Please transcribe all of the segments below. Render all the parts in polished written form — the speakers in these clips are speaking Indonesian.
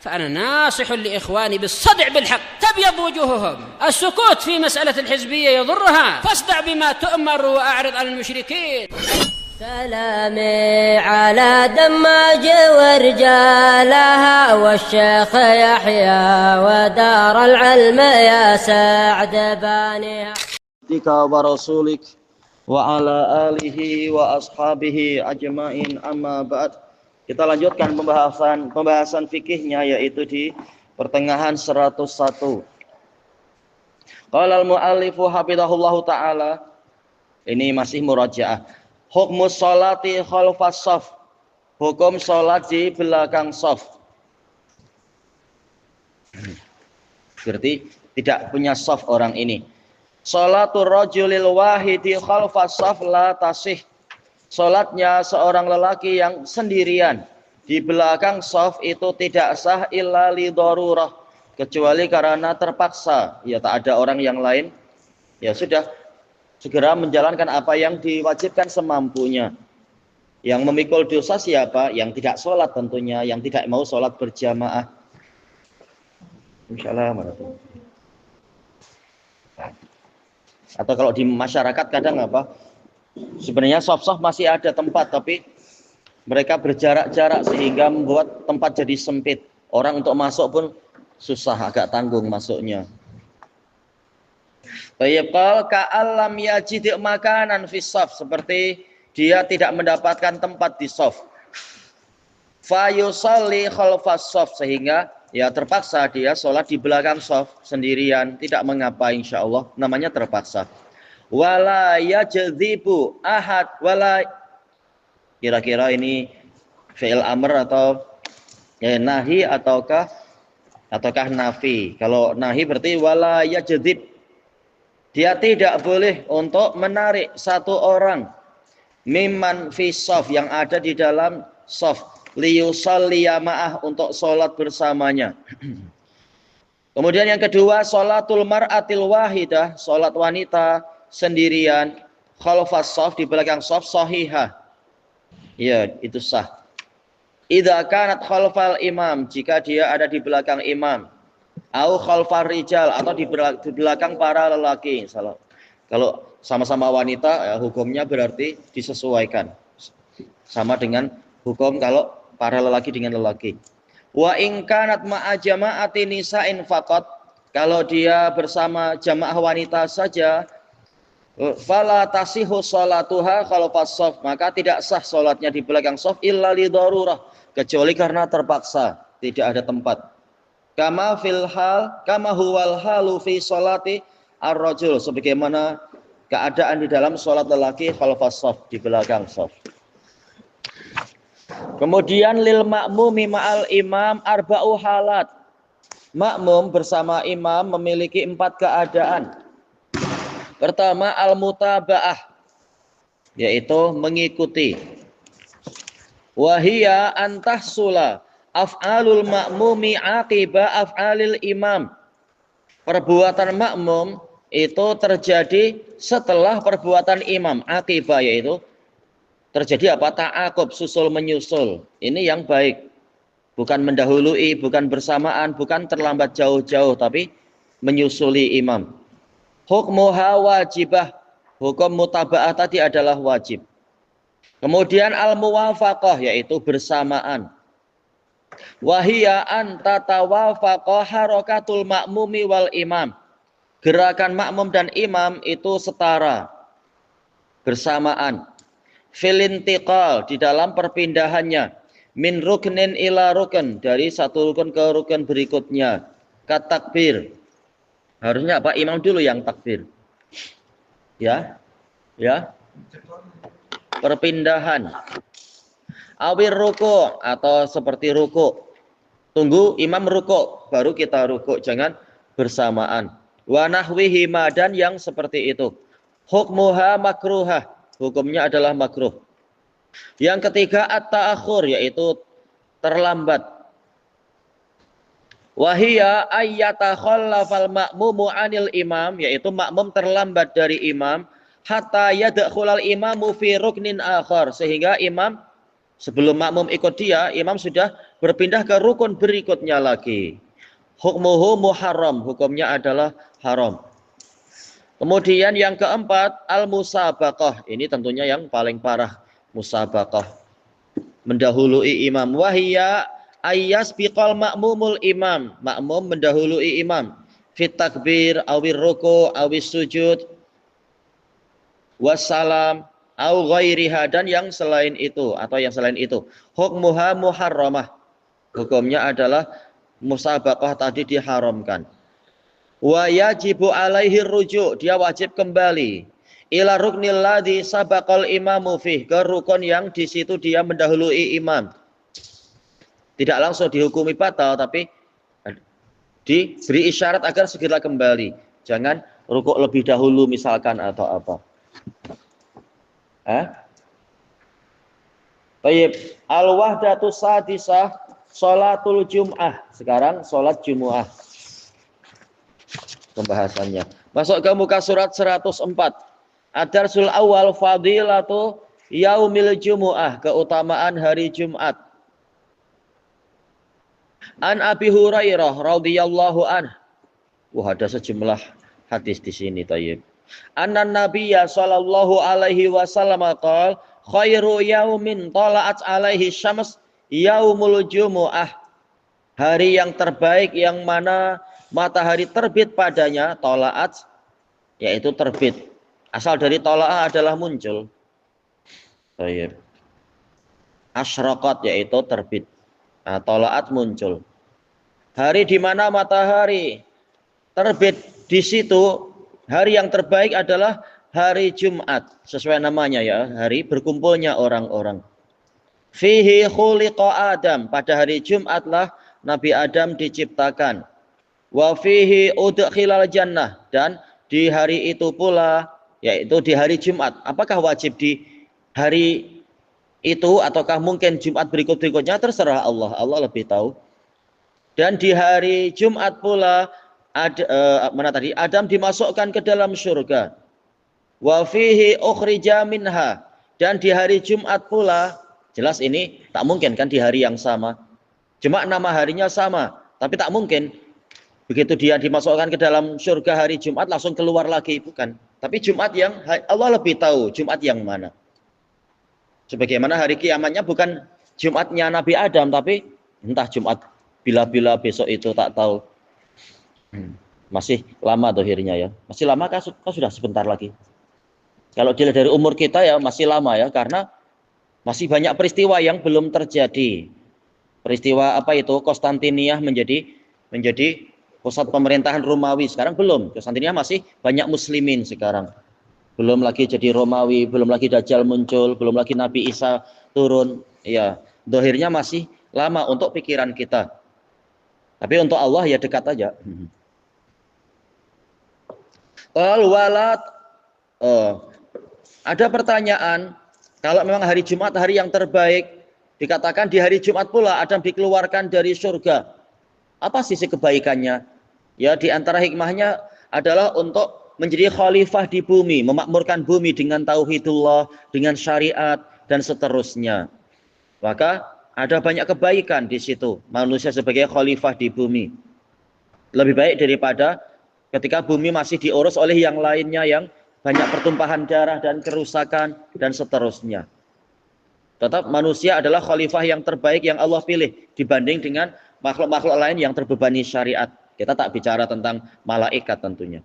فأنا ناصح لإخواني بالصدع بالحق تبيض وجوههم. السكوت في مسألة الحزبية يضرها، فاصدع بما تؤمر وأعرض عن المشركين. سلامي على دماج ورجالها والشيخ يحيى ودار العلم يا سعد بانيها. ورسولك وعلى آله وأصحابه ajma'in amma ba'd. Kita lanjutkan pembahasan fikihnya, yaitu di pertengahan 101. Qala al-mu'allifu hafizahullahu ta'ala, ini masih murajaah. Hukmus sholati khalfas shaf, hukum sholat di belakang shaf. Berarti tidak punya shaf orang ini. Sholatur rajulil wahidi khalfas shaf la tasih. Sholatnya seorang lelaki yang sendirian di belakang shaf itu tidak sah illa li darurah, kecuali karena terpaksa. Ya, tak ada orang yang lain, ya sudah, segera menjalankan apa yang diwajibkan semampunya. Yang memikul dosa siapa? Yang tidak sholat tentunya, yang tidak mau sholat berjamaah. Insyaallah. Atau kalau di masyarakat kadang apa? Sebenarnya shaf-shaf masih ada tempat, tapi mereka berjarak-jarak sehingga membuat tempat jadi sempit. Orang untuk masuk pun susah, agak tanggung masuknya. Bayyaqal ka'allam yajid makanan fi shaf, seperti dia tidak mendapatkan tempat di shaf. Fa yusalli khalfas shaf, sehingga ya terpaksa dia sholat di belakang shaf sendirian, tidak mengapa insyaallah, namanya terpaksa. Wala yajdzibu ahad, wala, kira-kira ini fi'il amr atau nahi ataukah nafi. Kalau nahi berarti wala yajdzib, dia tidak boleh untuk menarik satu orang mimman fi shaf, yang ada di dalam shaf, liyusalliya ma'ah, untuk sholat bersamanya. Kemudian yang kedua, sholatul mar'atil wahidah, sholat wanita sendirian khalfas shaf, di belakang shaf, sahihah, ya itu sah. Idza kanat khalfal imam, jika dia ada di belakang imam, au khalfar rijal, atau di belakang para lelaki. Kalau sama-sama wanita, ya, hukumnya berarti disesuaikan sama dengan hukum kalau para lelaki dengan lelaki. Wa in kanat ma'a jama'ati nisa'in faqat, kalau dia bersama jamaah wanita saja, fala tasihu sholatuha khalfas shaf, maka tidak sah sholatnya di belakang shaf illa li darurah, kecuali karena terpaksa, tidak ada tempat. Kama huwal halu fi sholati ar-rajul, sebagaimana keadaan di dalam sholat lelaki khalfas shaf, di belakang shaf. Kemudian lil ma'mumi ma'al imam arba'u halat, makmum bersama imam memiliki 4 keadaan. Pertama, al-mutaba'ah, yaitu mengikuti. Wahia antahsula af'alul ma'mumi aqiba af'alil imam. Perbuatan makmum itu terjadi setelah perbuatan imam. Aqiba yaitu terjadi apa? Ta'aqub, susul menyusul. Ini yang baik. Bukan mendahului, bukan bersamaan, bukan terlambat jauh-jauh, tapi menyusuli imam. Hukmuha wajibah, hukum mutaba'ah tadi adalah wajib. Kemudian al-muwafaqah, yaitu bersamaan. Wahia an tatawafaqah harakatul ma'mumi wal imam. Gerakan makmum dan imam itu setara, bersamaan. Filintiqal, di dalam perpindahannya. Min ruknin ila rukun, dari satu rukun ke rukun berikutnya. Katakbir, harusnya apa? Imam dulu yang takbir. Ya. Perpindahan. Awir ruku, atau seperti ruku. Tunggu imam ruku, baru kita ruku, jangan bersamaan. Wa nahwihi, dan yang seperti itu. Hukmuha makruhah, hukumnya adalah makruh. Yang ketiga at-ta'akhur, yaitu terlambat. Wahia ayyatakhallafal ma'mumu 'anil imam, yaitu makmum terlambat dari imam hatta yadkhulal imamu fi ruknin akhar, sehingga imam sebelum makmum ikut dia, imam sudah berpindah ke rukun berikutnya lagi. Hukmuhu muharram, hukumnya adalah haram. Kemudian yang keempat, al-musabaqah. Ini tentunya yang paling parah, musabaqah. Mendahului imam. Wahiyya ayyasbiqal ma'mumul imam. Makmum mendahului imam. Fit takbir, awir ruku, awis sujud, wassalam, au ghairiha, dan yang selain itu atau yang selain itu. Hukmuha muharramah. Hukumnya adalah musabaqah tadi diharamkan. Wa yajibu alaihi rujuk, dia wajib kembali ila ruknil ladzi sabaqal imamu fih, ke rukun yang di situ dia mendahului imam. Tidak langsung dihukumi batal, tapi diberi isyarat agar segera kembali. Jangan rukuk lebih dahulu misalkan atau apa. Baik, al-wahdatu sadisah sholatul jum'ah. Sekarang sholat Jumu'ah. Pembahasannya. Masuk ke muka surat 104. Ad-darsul awal fadilatu yaumil Jumu'ah, keutamaan hari Jumat. An Abi Hurairah radhiyallahu anhu. Wah, ada sejumlah hadis di sini, tayyib. Annan Nabiyya sallallahu alaihi wasallam qala khairu yaumin tala'at alaihi syams yaumul Jumu'ah. Hari yang terbaik yang mana matahari terbit padanya, tola'at, yaitu terbit. Asal dari tola'ah adalah muncul. Asyraqat, yaitu terbit. Nah, tola'at muncul. Hari di mana matahari terbit, di situ hari yang terbaik adalah hari Jumat. Sesuai namanya ya, hari berkumpulnya orang-orang. Fihi khuliqa Adam, pada hari Jumatlah Nabi Adam diciptakan. Wa fihi udkhilal jannah, dan di hari itu pula, yaitu di hari Jumat. Apakah wajib di hari itu ataukah mungkin Jumat berikutnya, terserah Allah. Allah lebih tahu. Dan di hari Jumat pula Adam dimasukkan ke dalam surga. Wa fihi ukhrija minha, dan di hari Jumat pula, jelas ini tak mungkin kan di hari yang sama. Cuma nama harinya sama, tapi tak mungkin begitu dia dimasukkan ke dalam surga hari Jumat langsung keluar lagi, bukan. Tapi Jumat yang Allah lebih tahu, Jumat yang mana. Sebagaimana hari kiamatnya bukan Jumatnya Nabi Adam, tapi entah Jumat bila-bila besok itu tak tahu. Masih lama akhirnya ya. Masih lama kan sudah sebentar lagi. Kalau dilihat dari umur kita ya masih lama ya, karena masih banyak peristiwa yang belum terjadi. Peristiwa apa itu? Konstantinia menjadi pusat pemerintahan Romawi. Sekarang belum. Konstantinia masih banyak muslimin sekarang. Belum lagi jadi Romawi, belum lagi Dajjal muncul, belum lagi Nabi Isa turun. Ya, dohirnya masih lama untuk pikiran kita. Tapi untuk Allah ya dekat aja. Ada pertanyaan, kalau memang hari Jumat hari yang terbaik, dikatakan di hari Jumat pula Adam dikeluarkan dari surga. Apa sisi kebaikannya? Ya, di antara hikmahnya adalah untuk menjadi khalifah di bumi, memakmurkan bumi dengan tauhidullah, dengan syariat dan seterusnya. Maka ada banyak kebaikan di situ, manusia sebagai khalifah di bumi. Lebih baik daripada ketika bumi masih diurus oleh yang lainnya yang banyak pertumpahan darah dan kerusakan dan seterusnya. Tetap manusia adalah khalifah yang terbaik yang Allah pilih dibanding dengan makhluk-makhluk lain yang terbebani syariat. Kita tak bicara tentang malaikat tentunya.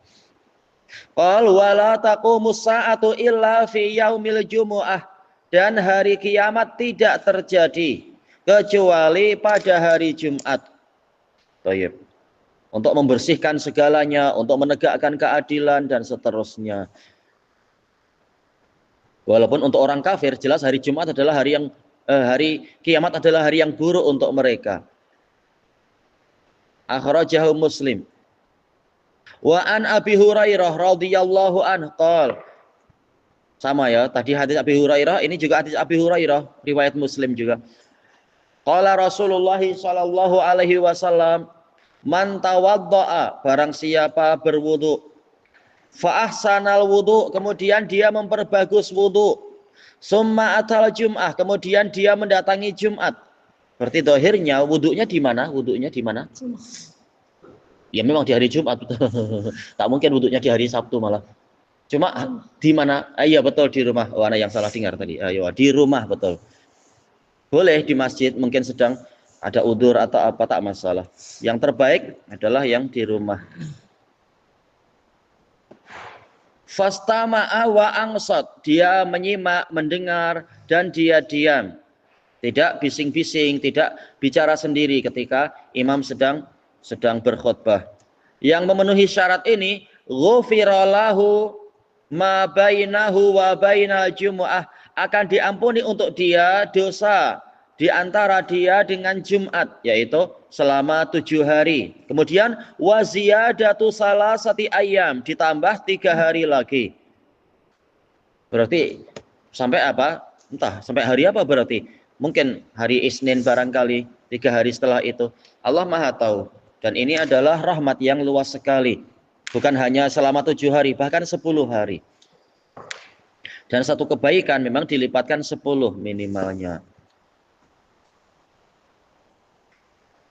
Qal wala taqumus sa'atu illa fi yaumil Jumu'ah, dan hari kiamat tidak terjadi kecuali pada hari Jumat. Baik. Untuk membersihkan segalanya, untuk menegakkan keadilan dan seterusnya. Walaupun untuk orang kafir jelas hari Jumat adalah hari kiamat adalah hari yang buruk untuk mereka. Akhrajahu Muslim. Wa an Abi Hurairah radhiyallahu anhu qala. Sama ya, tadi hadis Abi Hurairah, ini juga hadis Abi Hurairah, riwayat Muslim juga. Qala Rasulullah sallallahu alaihi wasallam, man tawaddaa, barang siapa berwudu, fa ahsanal wudu, kemudian dia memperbagus wudu, summa atal Jum'ah, kemudian dia mendatangi Jumat, Berarti dohirnya wudhunya di mana? Wudhunya di mana? Ya memang di hari Jumat. Tak mungkin wudhunya di hari Sabtu malah. Cuma di mana? Iya betul di rumah. Oh, anak yang salah dengar tadi. Ayo di rumah betul. Boleh di masjid, mungkin sedang ada udzur atau apa, tak masalah. Yang terbaik adalah yang di rumah. Fastama'a wa angsat, dia menyimak, mendengar, dan dia diam. Tidak bising-bising, tidak bicara sendiri ketika imam sedang berkhutbah. Yang memenuhi syarat ini, ghufira lahu ma bainahu wa bainal jumu'ah, akan diampuni untuk dia dosa di antara dia dengan Jumat, yaitu selama 7 hari. Kemudian wa ziyadatu salasati ayyam, ditambah 3 hari lagi. Berarti sampai apa? Entah sampai hari apa berarti. Mungkin hari Isnin barangkali, 3 hari setelah itu. Allah Maha tahu. Dan ini adalah rahmat yang luas sekali. Bukan hanya selama 7 hari, bahkan 10 hari. Dan satu kebaikan memang dilipatkan 10 minimalnya.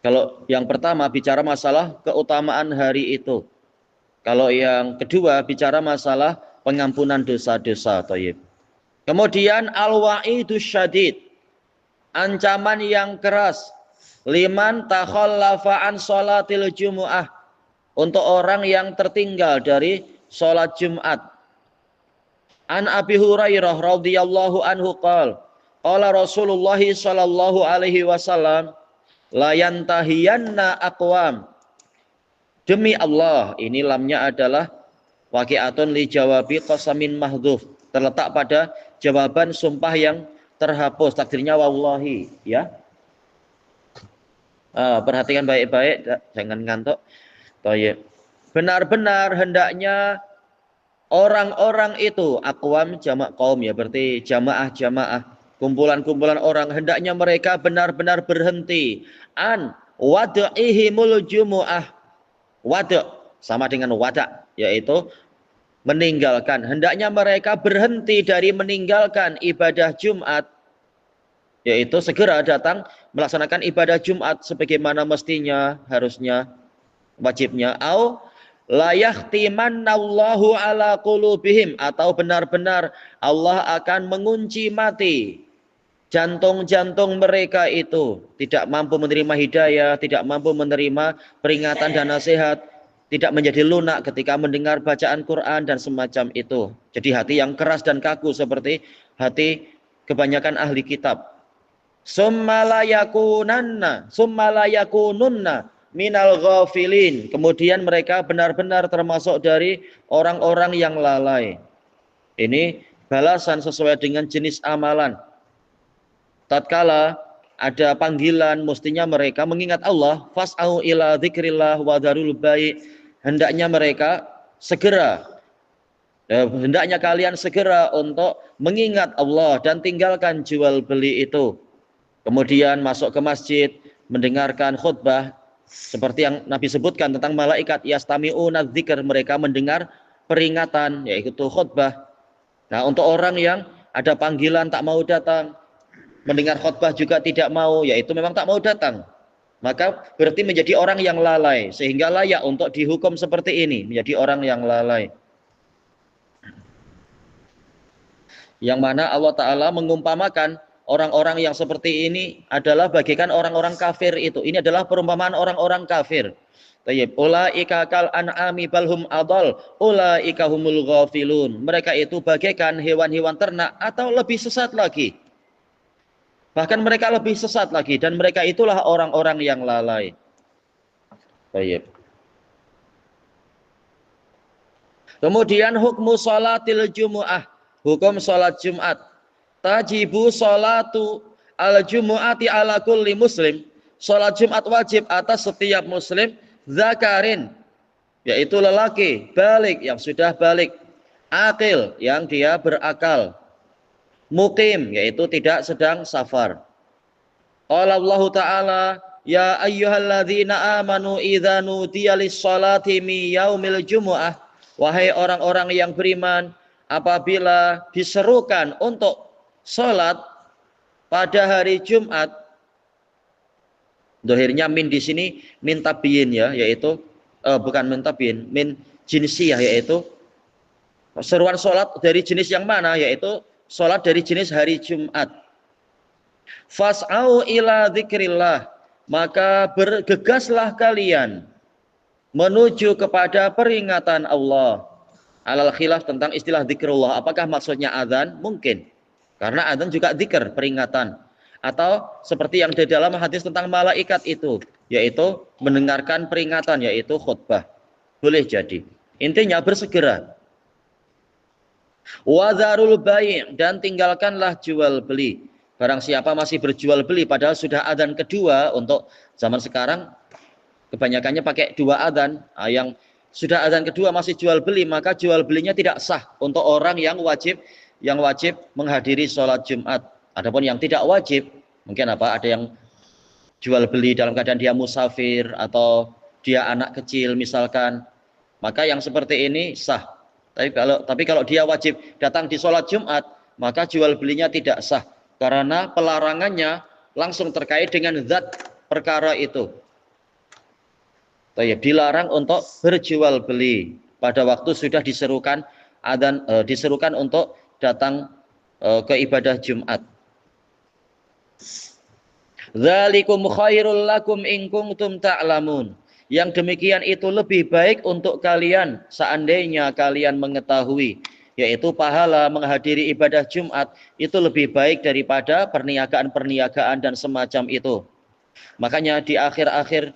Kalau yang pertama bicara masalah keutamaan hari itu. Kalau yang kedua bicara masalah pengampunan dosa-dosa. Thayyib. Kemudian al-wa'idus syadid. Ancaman yang keras. Liman takhallafa an sholatil jumu'ah. Untuk orang yang tertinggal dari sholat Jumat. An Abi Hurairah radhiyallahu anhu qala Rasulullah sallallahu alaihi wasallam la yantahiyanna aqwam. Demi Allah, ini lamnya adalah waqi'atun li jawabi qasamin mahdhuf, terletak pada jawaban sumpah yang terhapus, takdirnya wallahi, ya. Perhatikan baik-baik, jangan ngantuk. Thayyib. Benar-benar hendaknya orang-orang itu, aqwam jamak qaum ya, berarti jamaah-jamaah, kumpulan-kumpulan orang, hendaknya mereka benar-benar berhenti an wad'ihimul jumu'ah. Wad' sama dengan wada', yaitu meninggalkan. Hendaknya mereka berhenti dari meninggalkan ibadah Jumat, yaitu segera datang melaksanakan ibadah Jumat sebagaimana mestinya, harusnya, wajibnya. Au la yahtimannallahu ala qulubihim, atau benar-benar Allah akan mengunci mati jantung-jantung mereka itu, tidak mampu menerima hidayah, tidak mampu menerima peringatan dan nasihat, tidak menjadi lunak ketika mendengar bacaan Quran dan semacam itu. Jadi hati yang keras dan kaku seperti hati kebanyakan ahli kitab. Summa la yakununna minal ghafilin. Kemudian mereka benar-benar termasuk dari orang-orang yang lalai. Ini balasan sesuai dengan jenis amalan. Tatkala ada panggilan, mestinya mereka mengingat Allah. Fas'au ila dzikrillah wa dzarul bai'. Hendaknya mereka segera, hendaknya kalian segera untuk mengingat Allah dan tinggalkan jual beli itu. Kemudian masuk ke masjid, mendengarkan khutbah, seperti yang Nabi sebutkan tentang malaikat yastami'una dzikr, mereka mendengar peringatan, yaitu khutbah. Nah, untuk orang yang ada panggilan tak mau datang, mendengar khutbah juga tidak mau, yaitu memang tak mau datang, maka berarti menjadi orang yang lalai, sehingga layak untuk dihukum seperti ini, menjadi orang yang lalai. Yang mana Allah Ta'ala mengumpamakan orang-orang yang seperti ini adalah bagaikan orang-orang kafir itu. Ini adalah perumpamaan orang-orang kafir. Tayyib. Ulaika kal an'ami balhum adal, ulaika humul ghafilun. Mereka itu bagaikan hewan-hewan ternak atau lebih sesat lagi. Bahkan mereka lebih sesat lagi, dan mereka itulah orang-orang yang lalai. Baik. Kemudian hukmu sholatil jumu'ah, hukum sholat Jumat. Tajibu sholatu al-jumu'ati ala kulli muslim. Sholat Jumat wajib atas setiap muslim zakarin, yaitu lelaki balik yang sudah balik, akil yang dia berakal, mukim yaitu tidak sedang safar. Qala Allah Ta'ala ya ayyuhalladzina amanu idza nudiya lis-sholati mi yaumil jumu'ah, wahai orang-orang yang beriman, apabila diserukan untuk salat pada hari Jumat, Dohirnya min di sini min tabiin ya, yaitu bukan min tabiin, min jinsiyah, yaitu seruan sholat dari jenis yang mana, yaitu sholat dari jenis hari Jumat. Fas'au ila dzikrillah, maka bergegaslah kalian menuju kepada peringatan Allah. Alal khilaf tentang istilah zikrullah, apakah maksudnya azan? Mungkin, karena azan juga zikr, peringatan. Atau seperti yang di dalam hadis tentang malaikat itu, yaitu mendengarkan peringatan, yaitu khutbah. Boleh jadi. Intinya bersegera. Wadharul bai', dan tinggalkanlah jual beli. Barang siapa masih berjual beli padahal sudah adzan kedua, untuk zaman sekarang kebanyakannya pakai dua adzan. Yang sudah adzan kedua masih jual beli, maka jual belinya tidak sah untuk orang yang wajib menghadiri sholat Jumat. Adapun yang tidak wajib, mungkin ada yang jual beli dalam keadaan dia musafir atau dia anak kecil misalkan, maka yang seperti ini sah. Tapi kalau dia wajib datang di sholat Jumat, maka jual belinya tidak sah, karena pelarangannya langsung terkait dengan zat perkara itu. Dilarang untuk berjual beli pada waktu sudah diserukan adzan, diserukan untuk datang ke ibadah Jumat. Dzalikum khairul lakum in kuntum ta'lamun. Yang demikian itu lebih baik untuk kalian seandainya kalian mengetahui, yaitu pahala menghadiri ibadah Jumat itu lebih baik daripada perniagaan-perniagaan dan semacam itu. Makanya di akhir-akhir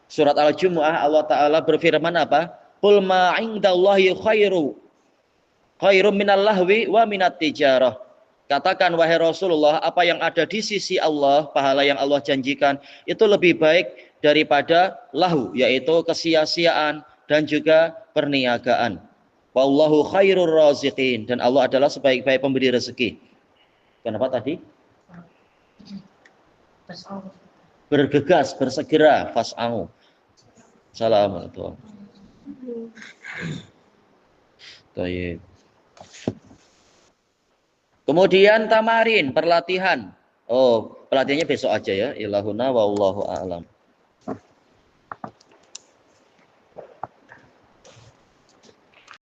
surat Al-Jumu'ah Allah Ta'ala berfirman apa? Qul ma 'indallahi khairum minal lahwi wa minat tijarah. Katakan wahai Rasulullah, apa yang ada di sisi Allah, pahala yang Allah janjikan itu lebih baik daripada lahu, yaitu kesia-siaan dan juga perniagaan. Wallahu khairur raziqin, dan Allah adalah sebaik-baik pemberi rezeki. Kenapa tadi? Bergegas, bersegera, fas'au. Assalamualaikum. Baik. Kemudian tamarin, perlatihan. Oh, pelatihannya besok aja ya. Ilahuna wallahu a'lam.